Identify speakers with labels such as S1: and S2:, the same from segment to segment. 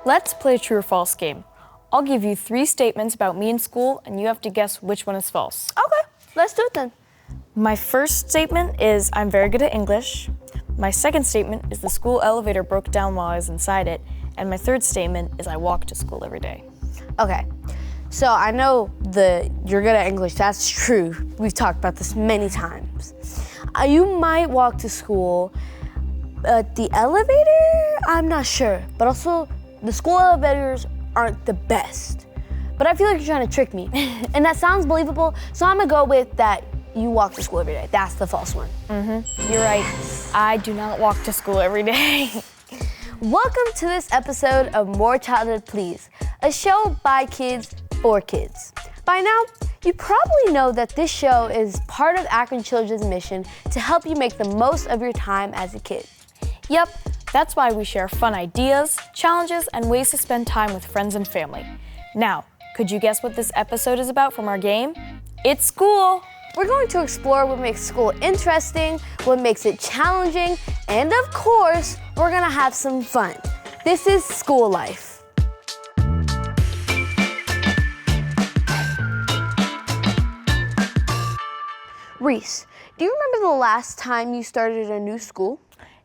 S1: Let's play a true or false game. I'll give you 3 statements about me in school, and you have to guess which one is false.
S2: Okay, let's do it then.
S1: My first statement is I'm very good at English. My second statement is the school elevator broke down while I was inside it. And my third statement is I walk to school every day.
S2: Okay, so I know you're good at English. That's true. We've talked about this many times. You might walk to school. The elevator, I'm not sure. But also, the school elevators aren't the best. But I feel like you're trying to trick me. And that sounds believable, so I'm gonna go with that you walk to school every day. That's the false one.
S1: You're right. I do not walk to school every day.
S2: Welcome to this episode of More Childhood Please, a show by kids for kids. By now, you probably know that this show is part of Akron Children's mission to help you make the most of your time as a kid.
S1: Yep, that's why we share fun ideas, challenges, and ways to spend time with friends and family. Now, could you guess what this episode is about from our game? It's school!
S2: We're going to explore what makes school interesting, what makes it challenging, and of course, we're gonna have some fun. This is school life. Reese, do you remember the last time you started a new school?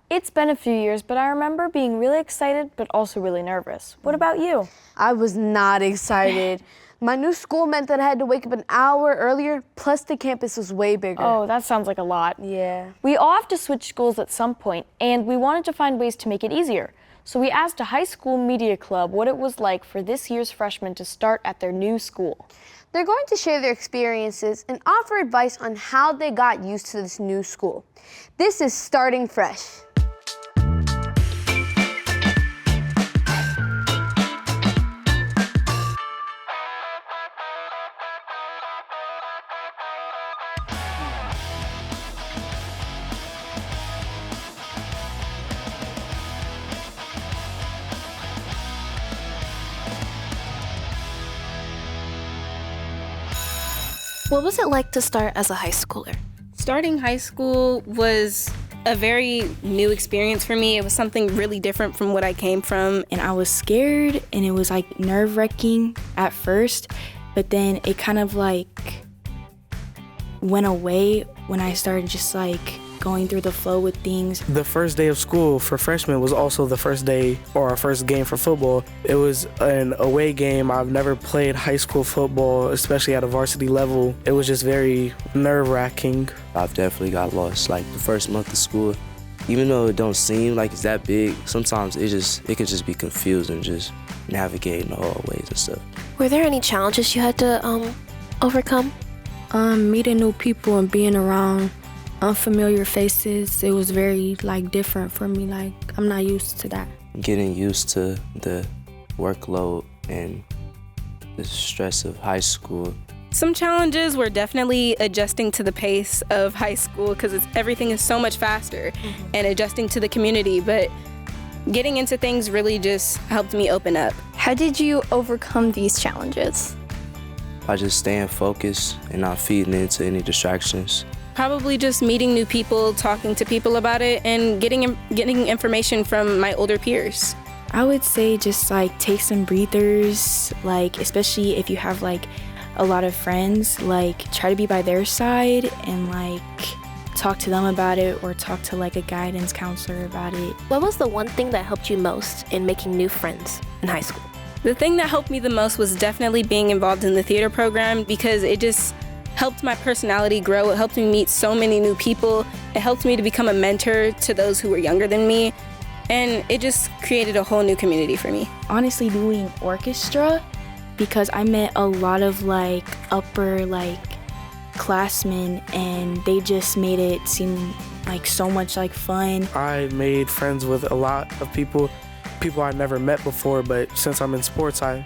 S1: It's been a few years, but I remember being really excited, but also really nervous. What about you?
S2: I was not excited. My new school meant that I had to wake up an hour earlier, plus the campus was way bigger.
S1: Oh, that sounds like a lot.
S2: Yeah.
S1: We all have to switch schools at some point, and we wanted to find ways to make it easier. So we asked a high school media club what it was like for this year's freshmen to start at their new school.
S2: They're going to share their experiences and offer advice on how they got used to this new school. This is Starting Fresh.
S3: What was it like to start as a high schooler?
S4: Starting high school was a very new experience for me. It was something really different from what I came from.
S5: And I was scared, and it was like nerve-wracking at first, but then it kind of like went away when I started just like going through the flow with things.
S6: The first day of school for freshmen was also the first day or our first game for football. It was an away game. I've never played high school football, especially at a varsity level. It was just very nerve-wracking.
S7: I've definitely got lost. Like the first month of school, even though it don't seem like it's that big, sometimes it could just be confusing, just navigating the hallways and stuff.
S3: Were there any challenges you had to overcome?
S5: Meeting new people and being around unfamiliar faces, it was very like different for me. Like I'm not used to that.
S7: Getting used to the workload and the stress of high school.
S4: Some challenges were definitely adjusting to the pace of high school because everything is so much faster and adjusting to the community, but getting into things really just helped me open up.
S8: How did you overcome these challenges?
S7: By just staying focused and not feeding into any distractions.
S4: Probably just meeting new people, talking to people about it, and getting information from my older peers.
S5: I would say just like take some breathers, like especially if you have like a lot of friends, like try to be by their side and like talk to them about it or talk to like a guidance counselor about it.
S3: What was the one thing that helped you most in making new friends in high school?
S4: The thing that helped me the most was definitely being involved in the theater program because it just helped my personality grow. It helped me meet so many new people. It helped me to become a mentor to those who were younger than me. And it just created a whole new community for me.
S5: Honestly, doing orchestra, because I met a lot of like upper like classmen and they just made it seem like so much like fun.
S6: I made friends with a lot of people I never met before, but since I'm in sports, I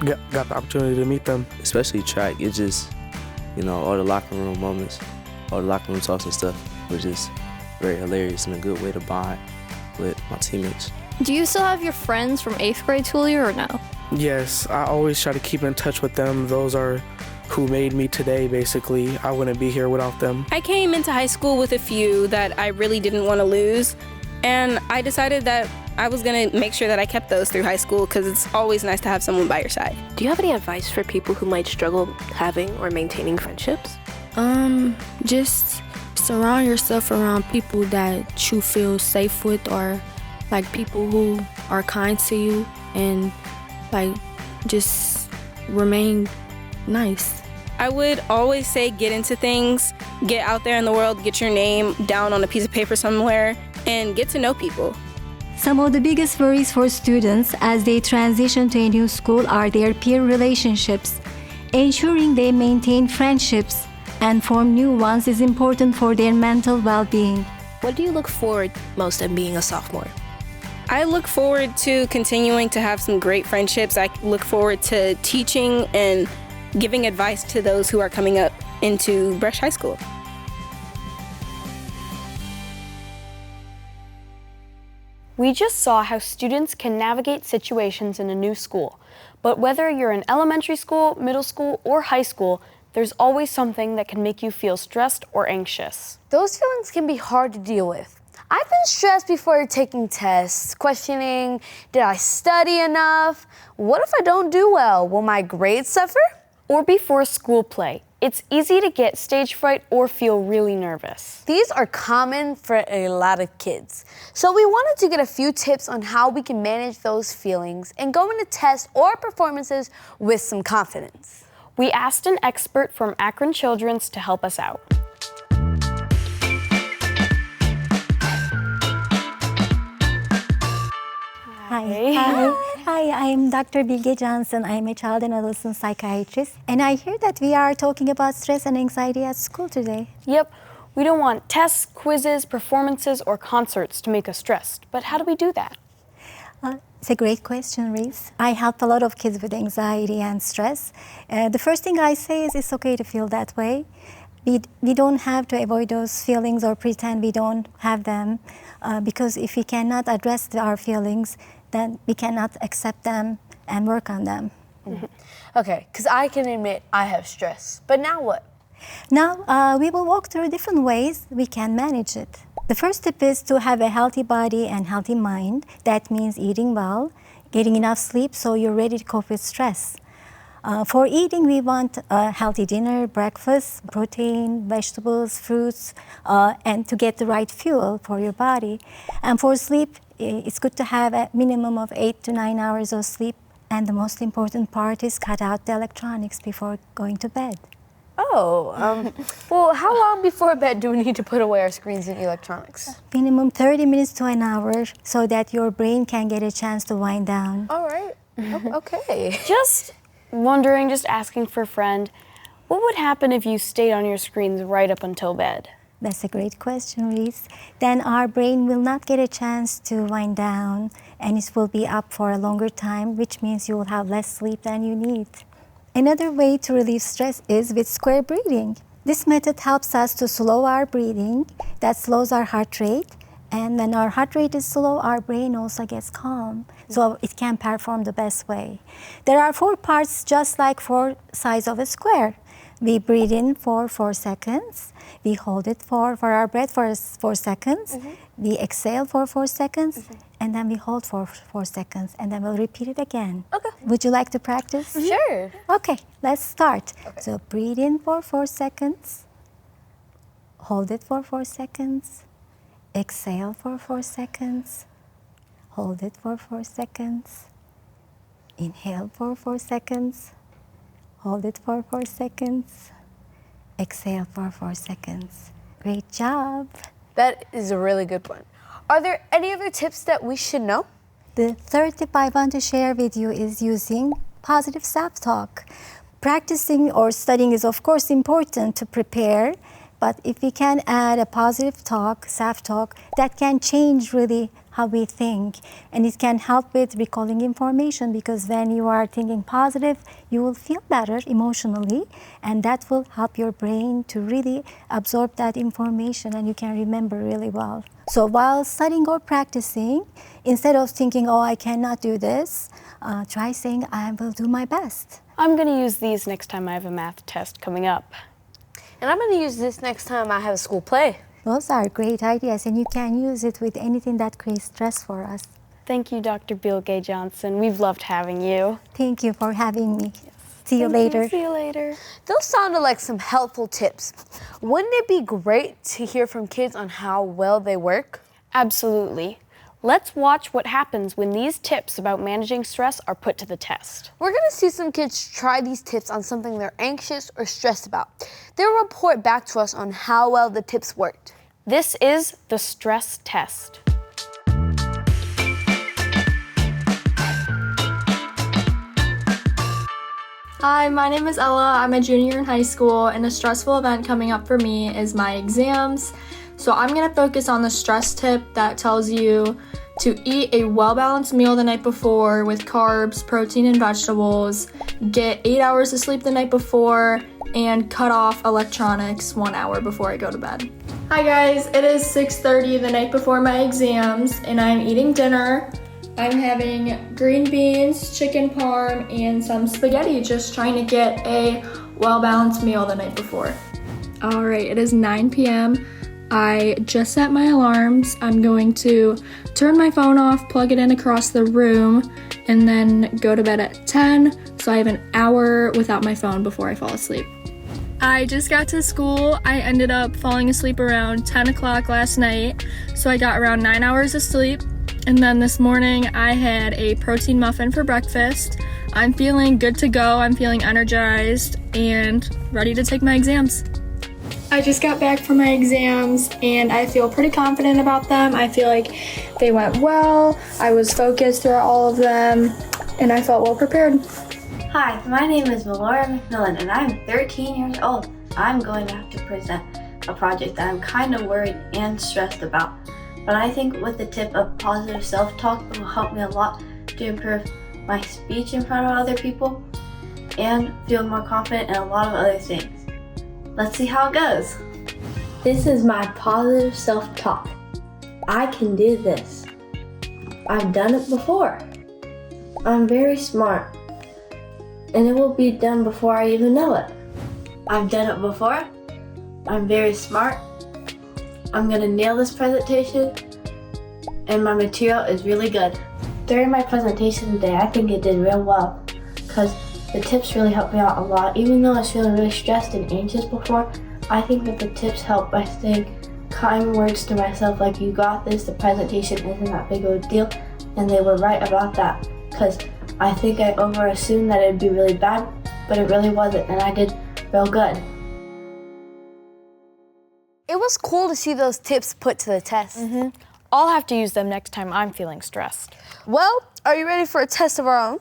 S6: got the opportunity to meet them.
S7: Especially track, it just, all the locker room moments. all the locker room talks and stuff were just very hilarious and a good way to bond with my teammates.
S8: Do you still have your friends from 8th grade, Julia, or no?
S6: Yes, I always try to keep in touch with them. Those are who made me today, basically. I wouldn't be here without them.
S4: I came into high school with a few that I really didn't want to lose, and I decided that I was going to make sure that I kept those through high school because it's always nice to have someone by your side.
S3: Do you have any advice for people who might struggle having or maintaining friendships?
S9: Just surround yourself around people that you feel safe with, or like people who are kind to you, and like just remain nice.
S4: I would always say get into things, get out there in the world, get your name down on a piece of paper somewhere, and get to know people.
S10: Some of the biggest worries for students as they transition to a new school are their peer relationships. Ensuring they maintain friendships and form new ones is important for their mental well-being.
S3: What do you look forward most in being a sophomore?
S4: I look forward to continuing to have some great friendships. I look forward to teaching and giving advice to those who are coming up into Brush High School.
S1: We just saw how students can navigate situations in a new school. But whether you're in elementary school, middle school, or high school, there's always something that can make you feel stressed or anxious.
S2: Those feelings can be hard to deal with. I've been stressed before taking tests, questioning, did I study enough? What if I don't do well? Will my grades suffer?
S1: Or before school play. It's easy to get stage fright or feel really nervous.
S2: These are common for a lot of kids. So we wanted to get a few tips on how we can manage those feelings and go into tests or performances with some confidence.
S1: We asked an expert from Akron Children to help us out.
S11: Hi, I'm Dr. Bilge Johnson. I'm a child and adolescent psychiatrist. And I hear that we are talking about stress and anxiety at school today.
S1: Yep, we don't want tests, quizzes, performances, or concerts to make us stressed. But how do we do that?
S11: It's a great question, Reese. I help a lot of kids with anxiety and stress. The first thing I say is it's okay to feel that way. We don't have to avoid those feelings or pretend we don't have them, because if we cannot address our feelings, then we cannot accept them and work on them.
S2: Mm-hmm. Okay, because I can admit I have stress, but now what?
S11: Now we will walk through different ways we can manage it. The first tip is to have a healthy body and healthy mind. That means eating well, getting enough sleep so you're ready to cope with stress. For eating, we want a healthy dinner, breakfast, protein, vegetables, fruits, and to get the right fuel for your body. And for sleep, it's good to have a minimum of 8 to 9 hours of sleep. And the most important part is cut out the electronics before going to bed.
S2: Oh, well, how long before bed do we need to put away our screens and electronics?
S11: Minimum 30 minutes to an hour so that your brain can get a chance to wind down.
S2: All right, okay.
S1: Just wondering, just asking for a friend, what would happen if you stayed on your screens right up until bed?
S11: That's a great question, Reese. Then our brain will not get a chance to wind down and it will be up for a longer time, which means you will have less sleep than you need. Another way to relieve stress is with square breathing. This method helps us to slow our breathing. That slows our heart rate. And when our heart rate is slow, our brain also gets calm. So it can perform the best way. There are 4 parts, just like 4 sides of a square. We breathe in for 4 seconds. We hold it for our breath for 4 seconds. Mm-hmm. We exhale for 4 seconds. Mm-hmm. And then we hold for 4 seconds. And then we'll repeat it again.
S2: Okay.
S11: Would you like to practice?
S2: Mm-hmm. Sure.
S11: Okay, let's start.
S2: Okay.
S11: So breathe in for 4 seconds. Hold it for 4 seconds. Exhale for 4 seconds. Hold it for 4 seconds. Inhale for 4 seconds. Hold it for 4 seconds. Exhale for 4 seconds. Great job.
S2: That is a really good one. Are there any other tips that we should know?
S11: The third tip I want to share with you is using positive self-talk. Practicing or studying is of course important to prepare, but if we can add a positive talk, self-talk, that can change really how we think. And it can help with recalling information, because when you are thinking positive, you will feel better emotionally, and that will help your brain to really absorb that information, and you can remember really well. So while studying or practicing, instead of thinking, oh, I cannot do this, try saying, I will do my best.
S1: I'm going to use these next time I have a math test coming up.
S2: And I'm going to use this next time I have a school play.
S11: Those are great ideas, and you can use it with anything that creates stress for us.
S1: Thank you, Dr. Bilgay Johnson. We've loved having you.
S11: Thank you for having me. See you later.
S1: See you later.
S2: Those sounded like some helpful tips. Wouldn't it be great to hear from kids on how well they work?
S1: Absolutely. Let's watch what happens when these tips about managing stress are put to the test.
S2: We're going to see some kids try these tips on something they're anxious or stressed about. They'll report back to us on how well the tips worked.
S1: This is the stress test.
S12: Hi, my name is Ella. I'm a junior in high school, and a stressful event coming up for me is my exams. So I'm going to focus on the stress tip that tells you to eat a well-balanced meal the night before with carbs, protein, and vegetables, get 8 hours of sleep the night before, and cut off electronics 1 hour before I go to bed. Hi guys, it is 6:30 the night before my exams, and I'm eating dinner. I'm having green beans, chicken parm, and some spaghetti, just trying to get a well-balanced meal the night before. All right, it is 9 p.m. I just set my alarms. I'm going to turn my phone off, plug it in across the room, and then go to bed at 10, so I have an hour without my phone before I fall asleep. I just got to school. I ended up falling asleep around 10 o'clock last night, so I got around 9 hours of sleep. And then this morning I had a protein muffin for breakfast. I'm feeling good to go. I'm feeling energized and ready to take my exams. I just got back from my exams and I feel pretty confident about them. I feel like they went well. I was focused throughout all of them and I felt well prepared.
S13: Hi, my name is Melora McMillan and I'm 13 years old. I'm going to have to present a project that I'm kind of worried and stressed about. But I think with the tip of positive self-talk, it will help me a lot to improve my speech in front of other people and feel more confident in a lot of other things. Let's see how it goes.
S14: This is my positive self-talk. I can do this. I've done it before. I'm very smart, and it will be done before I even know it.
S13: I've done it before. I'm very smart. I'm gonna nail this presentation, and my material is really good. During my presentation today, I think it did real well, because the tips really helped me out a lot. Even though I was feeling really stressed and anxious before, I think that the tips helped by saying kind words to myself like, you got this, the presentation isn't that big of a deal, and they were right about that, because I think I over-assumed that it'd be really bad, but it really wasn't, and I did real good.
S2: It was cool to see those tips put to the test.
S1: I'll have to use them next time I'm feeling stressed.
S2: Well, are you ready for a test of our own?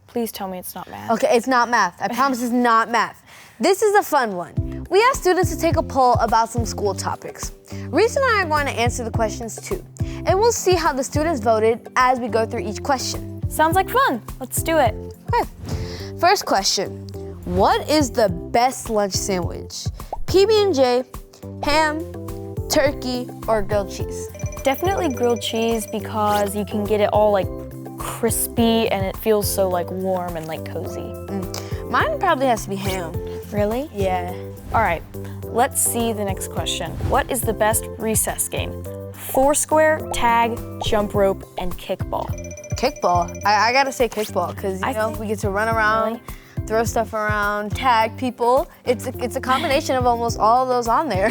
S1: Please tell me it's not math.
S2: Okay, it's not math. I promise it's not math. This is a fun one. We asked students to take a poll about some school topics. Reese and I are going to answer the questions too, and we'll see how the students voted as we go through each question.
S1: Sounds like fun. Let's do it.
S2: Okay. First question. What is the best lunch sandwich? PB&J, ham, turkey, or grilled cheese?
S1: Definitely grilled cheese, because you can get it all like crispy and it feels so like warm and like cozy.
S2: Mine probably has to be ham.
S1: Really?
S2: Yeah.
S1: All right, let's see the next question. What is the best recess game? Foursquare, tag, jump rope, and kickball.
S2: Kickball. I gotta say kickball, because you know we get to run around, throw stuff around, tag people. It's a combination of almost all of those on there.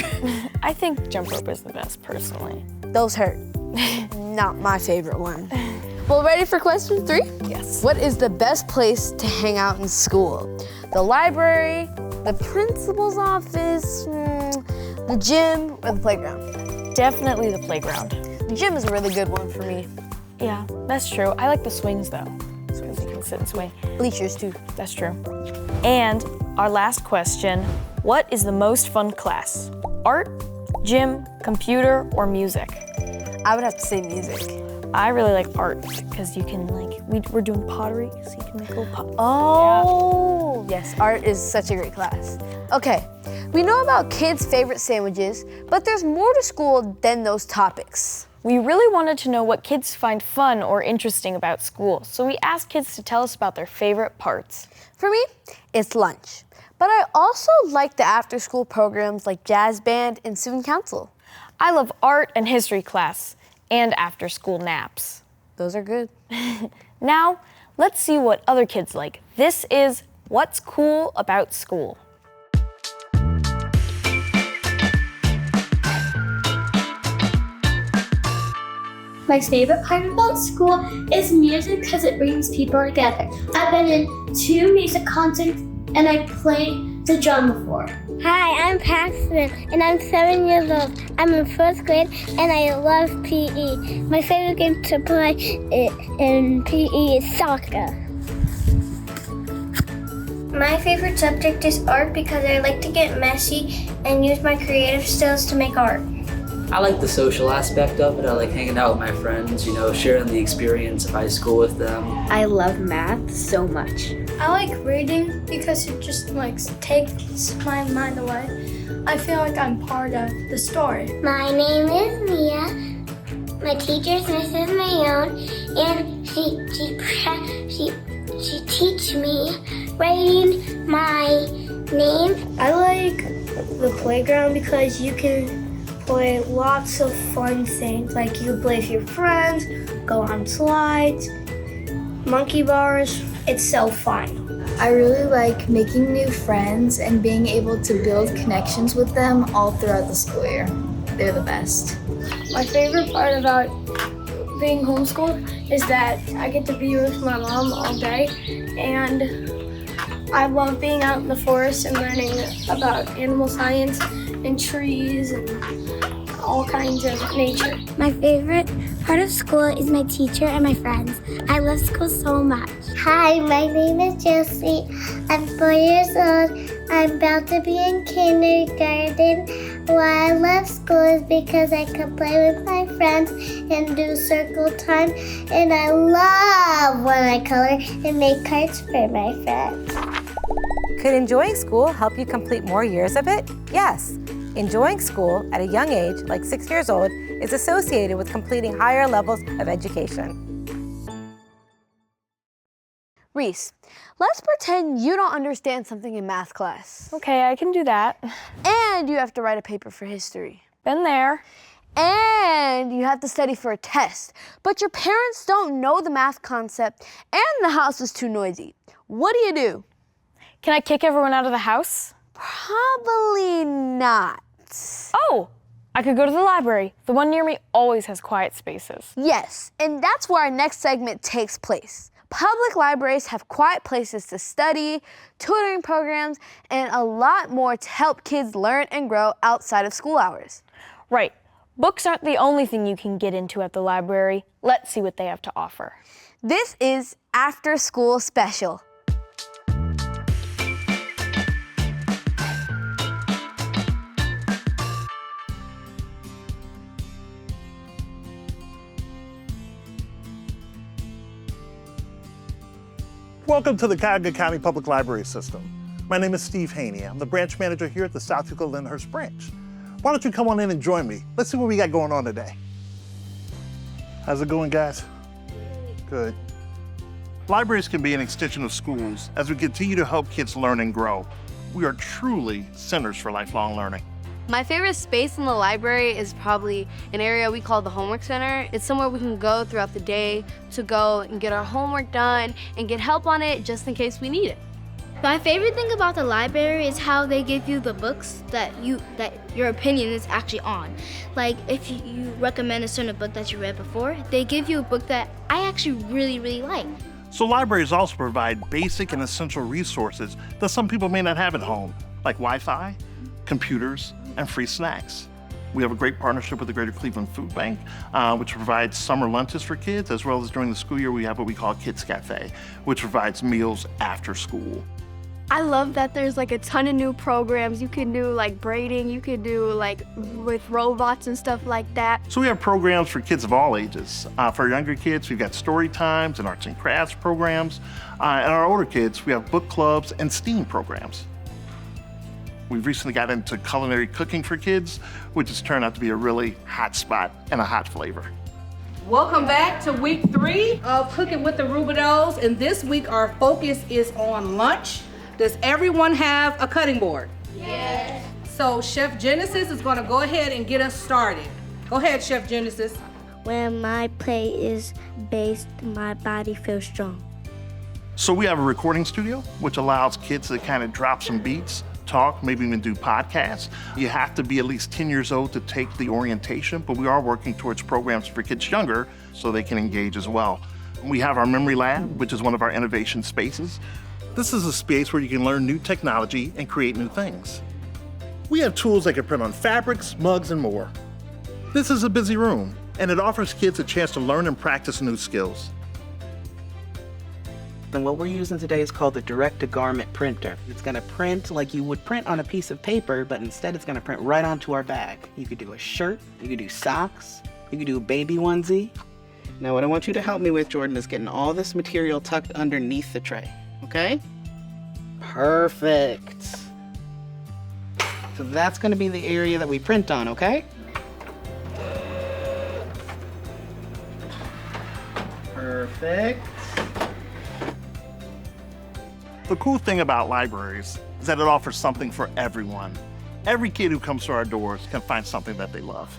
S1: I think jump rope is the best, personally.
S2: Those hurt. Not my favorite one. Well, ready for question 3?
S1: Yes.
S2: What is the best place to hang out in school? The library, the principal's office, the gym, or the playground?
S1: Definitely the playground.
S2: The gym is a really good one for me.
S1: Yeah, that's true. I like the swings though, because you can sit and swing.
S2: Bleachers too.
S1: That's true. And our last question, what is the most fun class? Art, gym, computer, or music?
S2: I would have to say music.
S1: I really like art because you can we're doing pottery, so you can make little pots.
S2: Oh, yes, art is such a great class. Okay, we know about kids' favorite sandwiches, but there's more to school than those topics.
S1: We really wanted to know what kids find fun or interesting about school, so we asked kids to tell us about their favorite parts.
S2: For me, it's lunch. But I also like the after-school programs like jazz band and student council.
S1: I love art and history class and after-school naps.
S2: Those are good.
S1: Now, let's see what other kids like. This is What's Cool About School.
S15: My favorite part about school is music because it brings people together. I've been in 2 music concerts and I played the drum before.
S16: Hi, I'm Paxton and I'm 7 years old. I'm in 1st grade and I love PE. My favorite game to play in PE is soccer.
S17: My favorite subject is art because I like to get messy and use my creative skills to make art.
S18: I like the social aspect of it. I like hanging out with my friends, sharing the experience of high school with them.
S19: I love math so much.
S15: I like reading because it just takes my mind away. I feel like I'm part of the story.
S16: My name is Mia. My teacher is Mrs. Mayone, and she teach me writing my name.
S17: I like the playground because you can play lots of fun things. Like you can play with your friends, go on slides, monkey bars. It's so fun.
S12: I really like making new friends and being able to build connections with them all throughout the school year. They're the best.
S15: My favorite part about being homeschooled is that I get to be with my mom all day, and I love being out in the forest and learning about animal science and trees and all kinds of nature.
S16: My favorite part of school is my teacher and my friends. I love school so much. Hi, my name is Josie. I'm 4 years old. I'm about to be in kindergarten. Why I love school is because I can play with my friends and do circle time. And I love when I color and make cards for my friends.
S20: Could enjoying school help you complete more years of it? Yes. Enjoying school at a young age, like 6 years old, is associated with completing higher levels of education.
S2: Reese, let's pretend you don't understand something in math class.
S1: Okay, I can do that.
S2: And you have to write a paper for history.
S1: Been there.
S2: And you have to study for a test, but your parents don't know the math concept and the house is too noisy. What do?
S1: Can I kick everyone out of the house?
S2: Probably not.
S1: Oh, I could go to the library. The one near me always has quiet spaces.
S2: Yes, and that's where our next segment takes place. Public libraries have quiet places to study, tutoring programs, and a lot more to help kids learn and grow outside of school hours.
S1: Right. Books aren't the only thing you can get into at the library. Let's see what they have to offer.
S2: This is After School Special.
S21: Welcome to the Cuyahoga County Public Library System. My name is Steve Haney. I'm the branch manager here at the South Euclid Lyndhurst branch. Why don't you come on in and join me? Let's see what we got going on today. How's it going, guys? Good. Libraries can be an extension of schools as we continue to help kids learn and grow. We are truly centers for lifelong learning.
S2: My favorite space in the library is probably an area we call the homework center. It's somewhere we can go throughout the day to go and get our homework done and get help on it just in case we need it.
S22: My favorite thing about the library is how they give you the books that your opinion is actually on. Like if you recommend a certain book that you read before, they give you a book that I actually really like.
S21: So libraries also provide basic and essential resources that some people may not have at home, like Wi-Fi, computers, and free snacks. We have a great partnership with the Greater Cleveland Food Bank, which provides summer lunches for kids, as well as during the school year we have what we call Kids Cafe, which provides meals after school.
S5: I love that there's like a ton of new programs. You can do like braiding, you can do like with robots and stuff like that.
S21: So we have programs for kids of all ages. For younger kids, we've got story times and arts and crafts programs. And our older kids, we have book clubs and STEAM programs. We've recently got into culinary cooking for kids, which has turned out to be a really hot spot and a hot flavor.
S7: Welcome back to week 3 of Cooking with the Rubidoux, and this week our focus is on lunch. Does everyone have a cutting board? Yes. So Chef Genesis is gonna go ahead and get us started. Go ahead, Chef Genesis.
S16: When my plate is based, my body feels strong.
S21: So we have a recording studio, which allows kids to kind of drop some beats, talk, maybe even do podcasts. You have to be at least 10 years old to take the orientation, but we are working towards programs for kids younger so they can engage as well. We have our memory lab, which is one of our innovation spaces. This is a space where you can learn new technology and create new things. We have tools that can print on fabrics, mugs, and more. This is a busy room, and it offers kids a chance to learn and practice new skills.
S23: And what we're using today is called the direct-to-garment printer. It's gonna print like you would print on a piece of paper, but instead it's gonna print right onto our bag. You could do a shirt, you could do socks, you could do a baby onesie. Now what I want you to help me with, Jordan, is getting all this material tucked underneath the tray, okay? Perfect. So that's gonna be the area that we print on, okay? Perfect.
S21: The cool thing about libraries is that it offers something for everyone. Every kid who comes to our doors can find something that they love.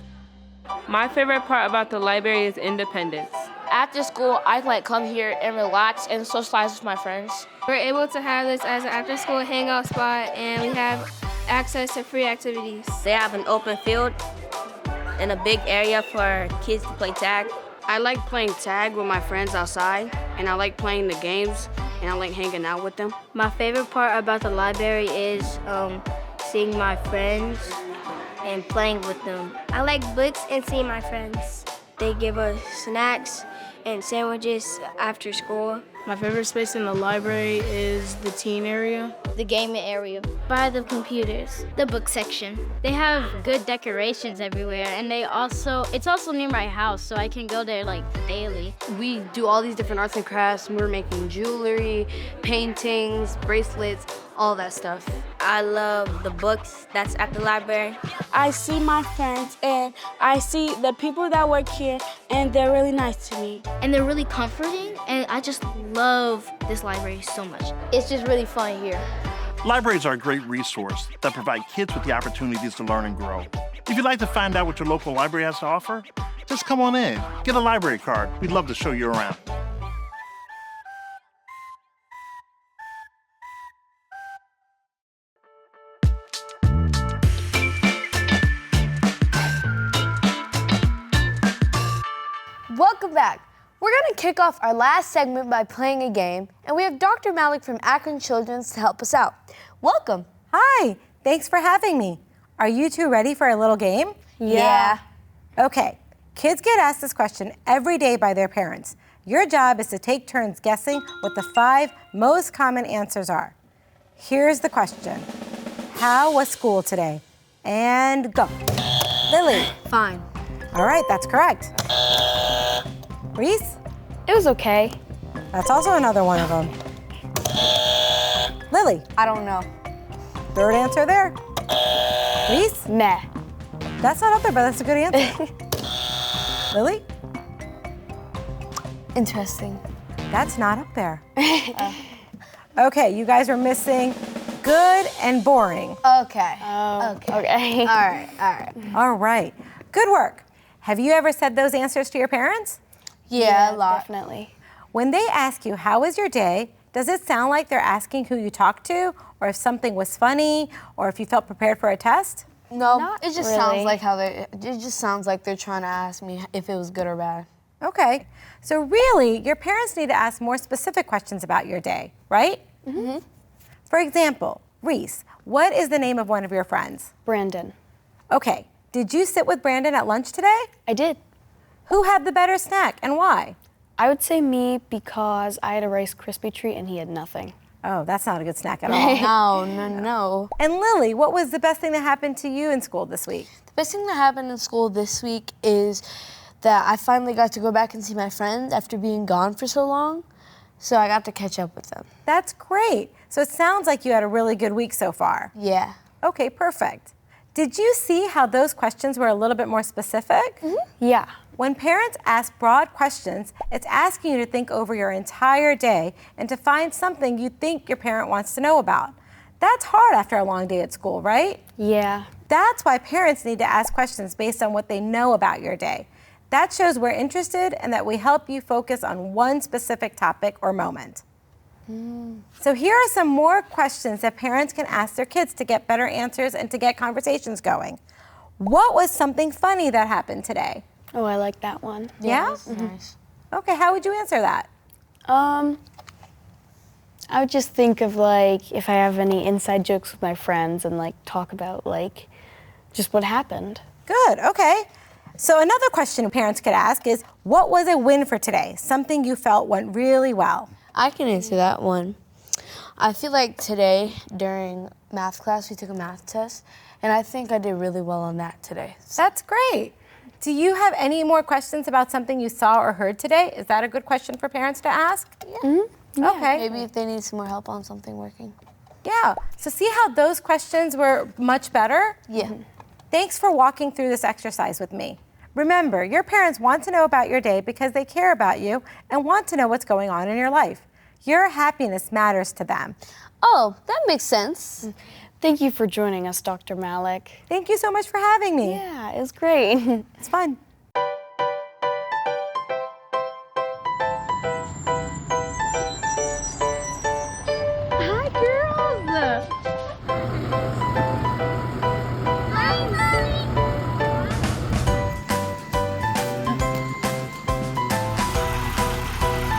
S24: My favorite part about the library is independence.
S25: After school, I can come here and relax and socialize with my friends.
S26: We're able to have this as an after-school hangout spot, and we have access to free activities.
S25: They have an open field and a big area for kids to play tag.
S27: I like playing tag with my friends outside, and I like playing the games, and I like hanging out with them.
S22: My favorite part about the library is seeing my friends and playing with them.
S15: I like books and seeing my friends.
S22: They give us snacks and sandwiches after school.
S28: My favorite space in the library is the teen area.
S22: The gaming area. By the computers.
S26: The book section. They have good decorations everywhere, and it's also near my house, so I can go there like daily.
S27: We do all these different arts and crafts. We're making jewelry, paintings, bracelets, all that stuff.
S25: I love the books that's at the library.
S29: I see my friends and I see the people that work here, and they're really nice to me.
S26: And they're really comforting, and I just love this library so much.
S22: It's just really fun here.
S21: Libraries are a great resource that provide kids with the opportunities to learn and grow. If you'd like to find out what your local library has to offer, just come on in, get a library card. We'd love to show you around.
S2: Welcome back. We're going to kick off our last segment by playing a game, and we have Dr. Malik from Akron Children to help us out. Welcome.
S20: Hi, thanks for having me. Are you two ready for a little game?
S2: Yeah.
S20: Okay, kids get asked this question every day by their parents. Your job is to take turns guessing what the 5 most common answers are. Here's the question. How was school today? And go. Lily.
S5: Fine.
S20: All right, that's correct. Reese?
S1: It was okay.
S20: That's also another one of them. Lily?
S2: I don't know.
S20: Third answer there. Reese?
S1: Nah.
S20: That's not up there, but that's a good answer. Lily?
S2: Interesting.
S20: That's not up there. Okay, you guys are missing good and boring.
S2: Okay.
S1: Okay.
S2: All right.
S20: All right. Good work. Have you ever said those answers to your parents?
S2: Yeah, a lot.
S1: Definitely.
S20: When they ask you, how was your day, does it sound like they're asking who you talked to, or if something was funny, or if you felt prepared for a test?
S2: No, it just sounds
S1: really.
S2: like it just sounds like they're trying to ask me if it was good or bad.
S20: Okay. So really, your parents need to ask more specific questions about your day, right?
S2: Mm-hmm.
S20: For example, Reese, what is the name of one of your friends?
S1: Brandon.
S20: Okay. Did you sit with Brandon at lunch today?
S1: I did.
S20: Who had the better snack and why?
S1: I would say me because I had a Rice Krispie treat and he had nothing.
S20: Oh, that's not a good snack at all.
S2: No.
S20: And Lily, what was the best thing that happened to you in school this week?
S2: The best thing that happened in school this week is that I finally got to go back and see my friends after being gone for so long. So I got to catch up with them.
S20: That's great. So it sounds like you had a really good week so far.
S2: Yeah.
S20: Okay, perfect. Did you see how those questions were a little bit more specific?
S1: Yeah.
S20: When parents ask broad questions, it's asking you to think over your entire day and to find something you think your parent wants to know about. That's hard after a long day at school, right?
S1: Yeah.
S20: That's why parents need to ask questions based on what they know about your day. That shows we're interested and that we help you focus on one specific topic or moment. So here are some more questions that parents can ask their kids to get better answers and to get conversations going. What was something funny that happened today?
S1: Oh, I like that one.
S20: Yeah?
S2: That's nice.
S20: Okay, how would you answer that?
S1: I would just think of like if I have any inside jokes with my friends and like talk about like just what happened.
S20: Good, okay. So another question parents could ask is, what was a win for today? Something you felt went really well.
S2: I can answer that one. I feel like today during math class, we took a math test, and I think I did really well on that today.
S20: That's great. Do you have any more questions about something you saw or heard today? Is that a good question for parents to ask?
S2: Yeah.
S20: Okay.
S2: Maybe if they need some more help on something working.
S20: Yeah. So see how those questions were much better?
S2: Yeah.
S20: Thanks for walking through this exercise with me. Remember, your parents want to know about your day because they care about you and want to know what's going on in your life. Your happiness matters to them.
S2: Oh, that makes sense.
S1: Thank you for joining us, Dr. Malik.
S20: Thank you so much for having me.
S1: Yeah, it was great.
S20: It's fun.
S5: Hi, girls.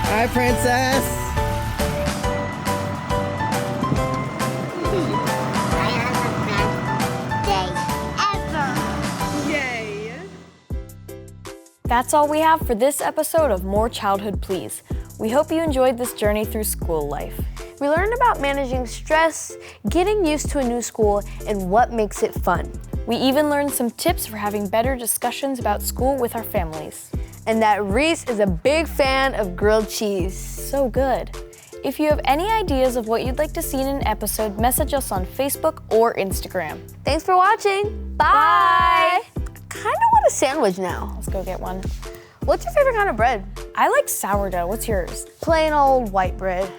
S3: Hi, Princess.
S1: That's all we have for this episode of More Childhood Please. We hope you enjoyed this journey through school life.
S2: We learned about managing stress, getting used to a new school, and what makes it fun.
S1: We even learned some tips for having better discussions about school with our families.
S2: And that Reese is a big fan of grilled cheese.
S1: So good. If you have any ideas of what you'd like to see in an episode, message us on Facebook or Instagram.
S2: Thanks for watching. Bye. I kind of want a sandwich now.
S1: Let's go get one.
S2: What's your favorite kind of bread?
S1: I like sourdough. What's yours?
S2: Plain old white bread.